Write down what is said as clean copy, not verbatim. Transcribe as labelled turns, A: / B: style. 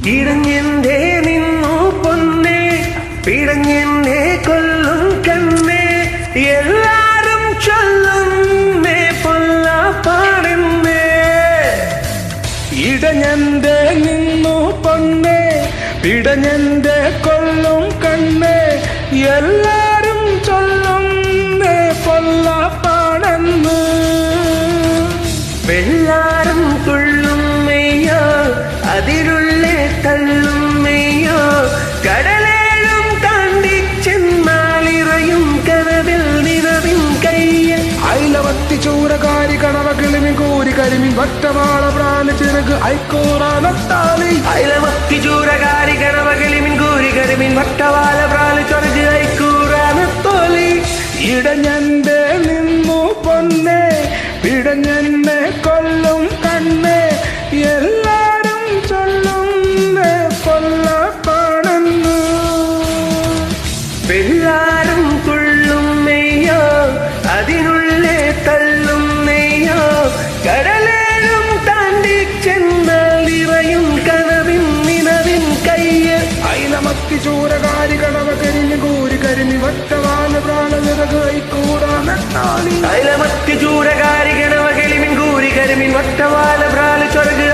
A: ഇടഞ്ഞെന്തേ നിന്നു പൊന്നെ പിടഞ്ഞെന്നെ കൊല്ലും കണ്ണേ എല്ലാരും ചൊല്ലുന്നേ പൊല്ലാപ്പാണെന്നേ
B: ഇടഞ്ഞെന്തേ നിന്നു പൊന്നെ പിടഞ്ഞെന്തേ കൊല്ലും കണ്ണേ എല്ലാരും ചൊല്ലുന്നേ പൊല്ലാപ്പാണെന്ന്
A: വെള്ളാരം തുള്ളും മെയ്യോ അതിരുള്ളേ തള്ളും മെയ്യോ കടലേഴും താണ്ടി ചെന്നാലിറയും കനവിൽ നിറവിൻ കയ്യ
B: അയിലവത്തി ചൂരകാരി കണവ കിളിമി കൂരി കരിമി വട്ടവാള പ്രാണി ചിറക് ഐക്കോറാനത്താളി
A: അയിലമത്തി ചൂരകാരി കണവ കിളിമിൻ കൂരി കരിമിൻ വട്ടവാല പ്രാളി ചൊരക് ഐക്കൂറാനത്തോലി
B: ഇടഞ്ഞെന്തേ നിന്നു പൊന്നെ പിടഞ്ഞെന്നെ കൊല്ലും കണ്ണേ എല്ലാരും ചൊല്ലും കൊല്ലപ്പാണെന്ന്
A: വെള്ളാരം തുള്ളും മെയ്യോ അതിനുള്ളേ തള്ളും മെയ്യോ കടലേഴും താണ്ടി ചെന്നാൽ ഇറയും കനവിൻ നിലവിൻ കയ്യ
B: അയിലമത്തി ചൂരകാരി കണവ കരിമി കൂരി കരിമി വട്ടവാല പ്രാണ ചിറക് ഐക്കൂറാനത്താളി
A: അയിലമത്തി ചൂരകാരി കണവ കിളിമിൻ കൂരി കരിമിൻ വട്ടവാല പ്രാളി ചൊരക്